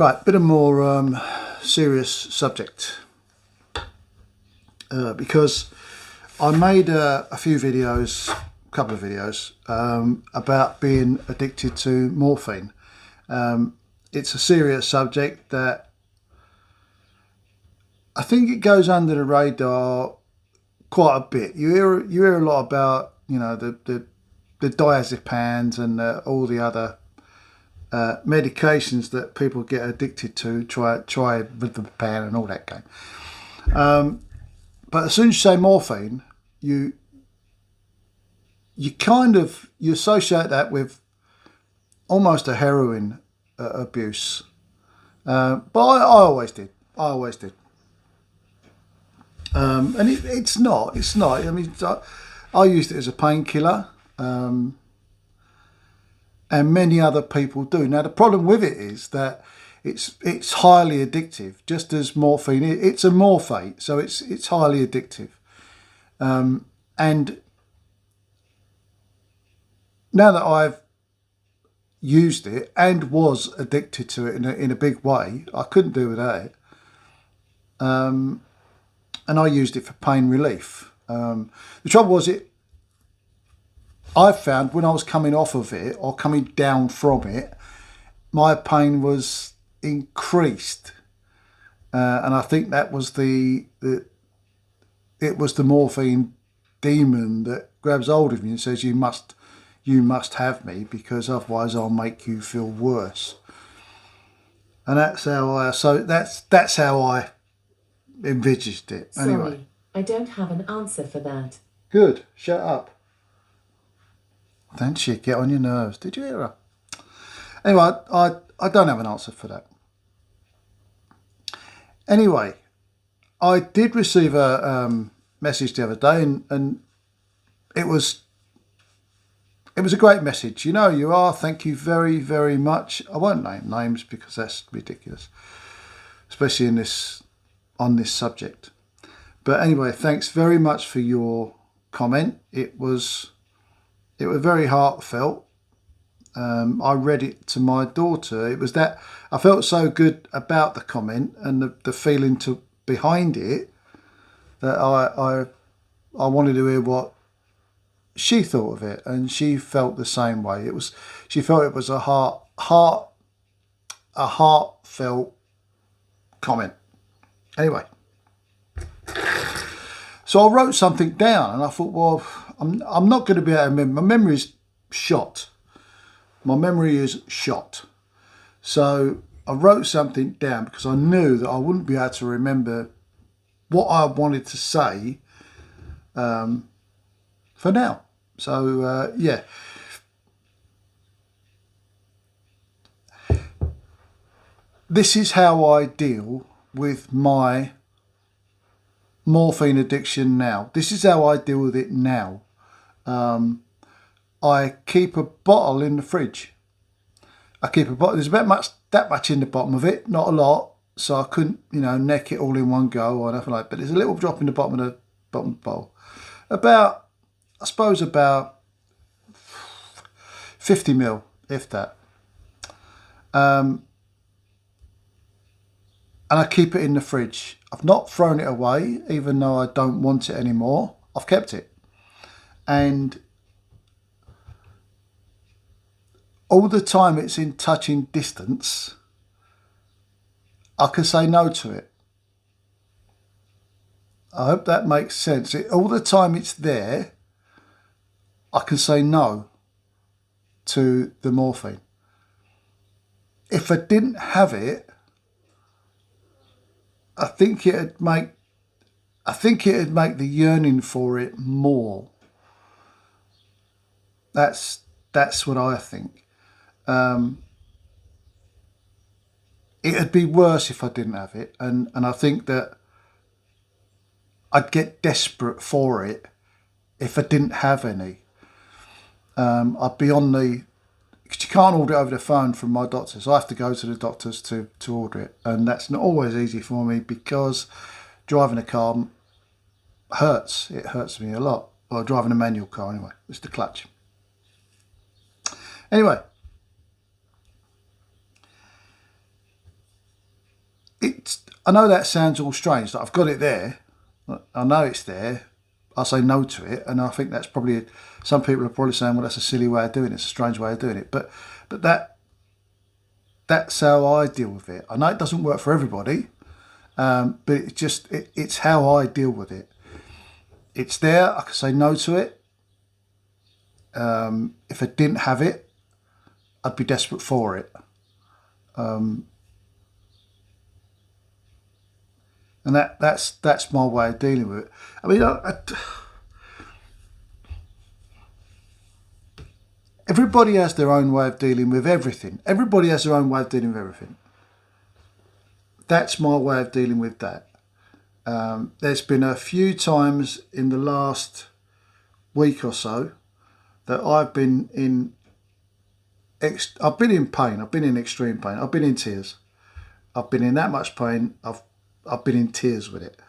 Right, bit of more serious subject because I made a few videos, a couple of videos about being addicted to morphine. It's a serious subject that I think it goes under the radar quite a bit. You hear a lot about, you know, the diazepams and all the other medications that people get addicted to, try with the pan and all that game. But as soon as you say morphine, you associate that with almost a heroin abuse. But I always did. And it's not. I mean, I used it as a painkiller. And many other people do. Now, the problem with it is that it's highly addictive, just as morphine. It's a morphate, so it's highly addictive. And now that I've used it and was addicted to it in a big way, I couldn't do without it. And I used it for pain relief. The trouble was I found when I was coming off of it or coming down from it, my pain was increased, and I think that was it was the morphine demon that grabs hold of you and says you must have me, because otherwise I'll make you feel worse. And that's how I envisaged it. Sorry, anyway, I don't have an answer for that. Good, shut up. Don't she get on your nerves? Did you hear her? Anyway, I don't have an answer for that. Anyway, I did receive a message the other day, and it was a great message. You know you are. Thank you very, very much. I won't name names because that's ridiculous, especially on this subject. But anyway, thanks very much for your comment. It was very heartfelt. I read it to my daughter. It was that I felt so good about the comment and the feeling behind it that I wanted to hear what she thought of it, and she felt the same way. She felt it was a heartfelt comment. Anyway, so I wrote something down, and I thought, well, I'm not going to be able to remember. My memory is shot. So I wrote something down because I knew that I wouldn't be able to remember what I wanted to say for now. So, yeah. This is how I deal with my morphine addiction now. This is how I deal with it now. I keep a bottle in the fridge. There's about that much in the bottom of it, not a lot, so I couldn't, neck it all in one go or nothing like that. But there's a little drop in the bottom of the bowl. About 50 ml, if that. And I keep it in the fridge. I've not thrown it away, even though I don't want it anymore. I've kept it. And all the time it's in touching distance, I can say no to it. I hope that makes sense. All the time it's there, I can say no to the morphine. If I didn't have it, I think it'd make the yearning for it more. That's what I think. It'd be worse if I didn't have it, and I think that I'd get desperate for it if I didn't have any. I'd be on because you can't order it over the phone from my doctors. I have to go to the doctors to order it, and that's not always easy for me because driving a car hurts. It hurts me a lot. Well, driving a manual car anyway. It's the clutch. Anyway, I know that sounds all strange, that I've got it there. I know it's there. I say no to it, and I think that's probably, some people are probably saying, well, that's a silly way of doing it, it's a strange way of doing it. But that's how I deal with it. I know it doesn't work for everybody, but it's how I deal with it. It's there. I can say no to it. If I didn't have it, I'd be desperate for it. And that's my way of dealing with it. I mean, everybody has their own way of dealing with everything. Everybody has their own way of dealing with everything. That's my way of dealing with that. There's been a few times in the last week or so that I've been in pain. I've been in extreme pain. I've been in tears. I've been in that much pain. I've been in tears with it.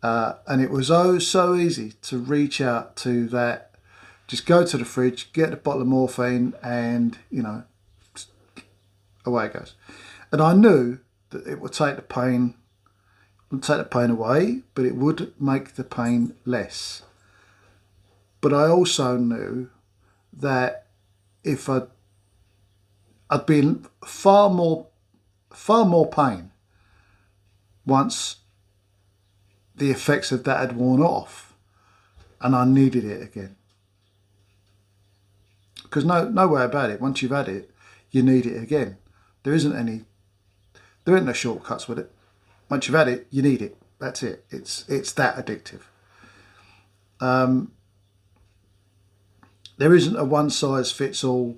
And it was oh so easy to reach out to that. Just go to the fridge, get a bottle of morphine, and away it goes. And I knew that it would take the pain, away, but it would make the pain less. But I also knew that if I'd be in far more pain once the effects of that had worn off, and I needed it again. Because no way about it. Once you've had it, you need it again. There ain't no shortcuts with it. Once you've had it, you need it. That's it. It's that addictive. There isn't a one size fits all.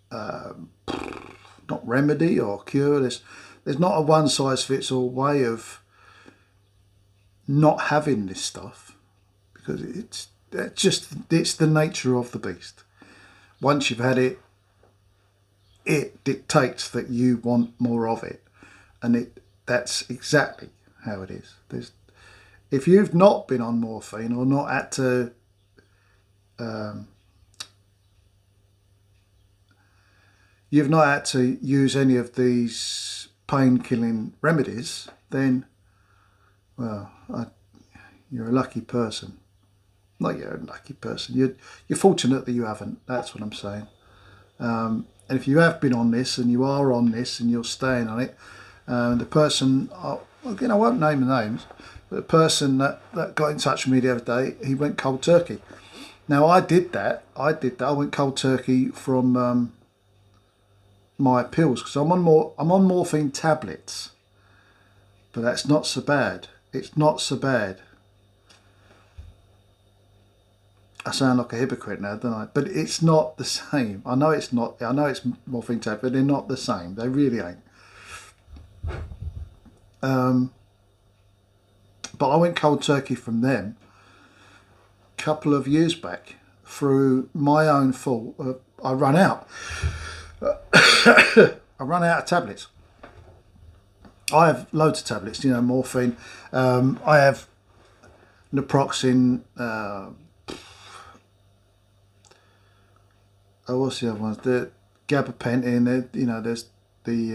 Not remedy or cure. There's not a one size fits all way of not having this stuff, because it's the nature of the beast. Once you've had it, it dictates that you want more of it, and that's exactly how it is. If you've not been on morphine or not had to you've not had to use any of these pain-killing remedies, then, well, you're a lucky person. Not you're a lucky person. You're fortunate that you haven't. That's what I'm saying. And if you have been on this, and you are on this, and you're staying on it, the person, again, I won't name the names, but the person that got in touch with me the other day, he went cold turkey. Now, I did that. I went cold turkey from my pills, because I'm on morphine tablets, but that's not so bad. It's not so bad. I sound like a hypocrite now, don't I? But it's not the same. I know it's not. I know it's morphine tablet, but they're not the same. They really ain't. But I went cold turkey from them a couple of years back through my own fault. I run out. I run out of tablets. I have loads of tablets, morphine. I have naproxen. What's the other ones? The gabapentin. There's the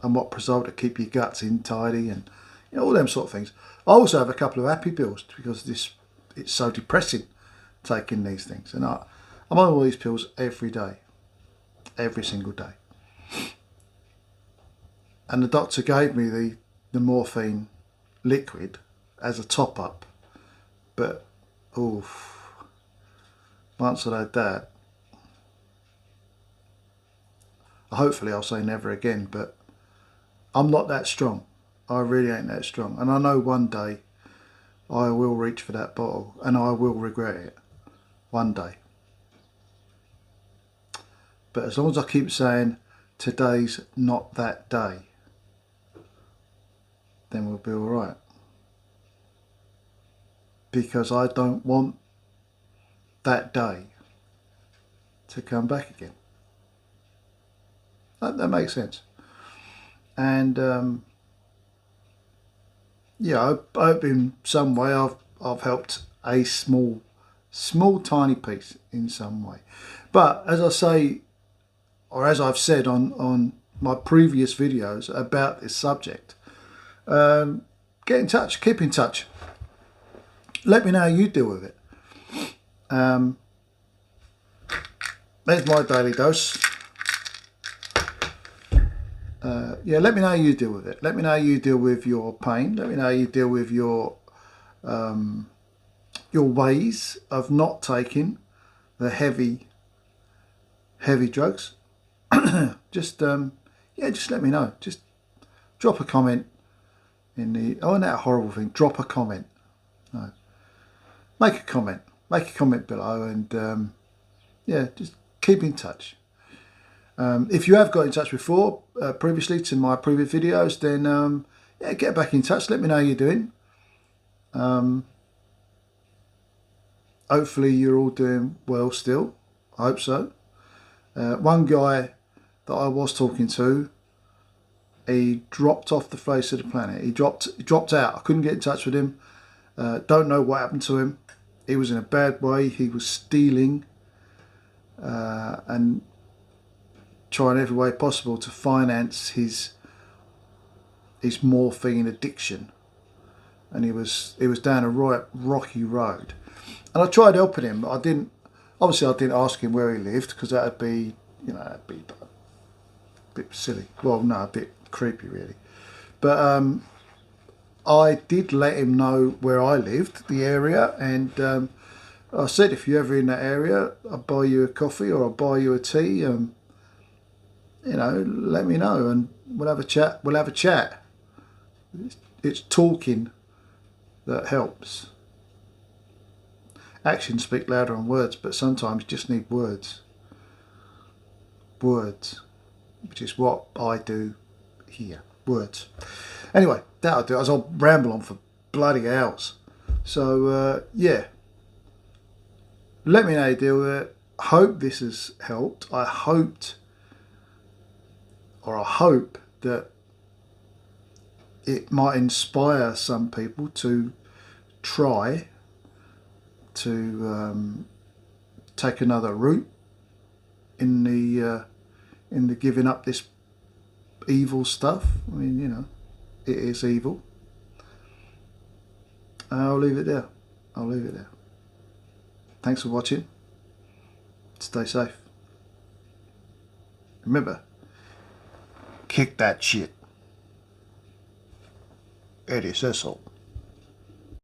omeprazole to keep your guts in tidy, and all them sort of things. I also have a couple of happy pills because it's so depressing taking these things, and I'm on all these pills every day. Every single day. And the doctor gave me the morphine liquid as a top up, but once I had that, hopefully I'll say never again, but I'm not that strong. I really ain't that strong, and I know one day I will reach for that bottle and I will regret it one day. But as long as I keep saying today's not that day, then we'll be all right. Because I don't want that day to come back again. That makes sense. And I hope in some way I've helped a small tiny piece in some way. But as I say, or as I've said on my previous videos about this subject, get in touch, keep in touch. Let me know how you deal with it. There's my daily dose. Yeah, let me know how you deal with it. Let me know how you deal with your pain. Let me know how you deal with your ways of not taking the heavy drugs. Just just let me know. Just drop a comment in the isn't that a horrible thing? Drop a comment. No, make a comment. Make a comment below, and yeah, just keep in touch. If you have got in touch before, previously to my previous videos, then yeah, get back in touch. Let me know how you're doing. Hopefully you're all doing well still. I hope so. One guy that I was talking to, he dropped off the face of the planet. He dropped out. I couldn't get in touch with him. Don't know what happened to him. He was in a bad way. He was stealing and trying every way possible to finance his morphine addiction. And he was down a right rocky road. And I tried helping him. I didn't ask him where he lived, because that'd be, that'd be a bit silly. Well, no, a bit creepy really. But I did let him know where I lived, the area, and I said, if you're ever in that area, I'll buy you a coffee or I'll buy you a tea. Let me know and we'll have a chat. We'll have a chat. It's talking that helps. Actions speak louder than words, but sometimes you just need words. Words, which is what I do here. Words. Anyway, that'll do it, as I'll ramble on for bloody hours. So, yeah. Let me know how you deal with it. Hope this has helped. I hope that it might inspire some people to try to take another route in the giving up this evil stuff. I mean, it is evil. I'll leave it there. Thanks for watching. Stay safe. Remember, kick that shit. Eddie Cecil.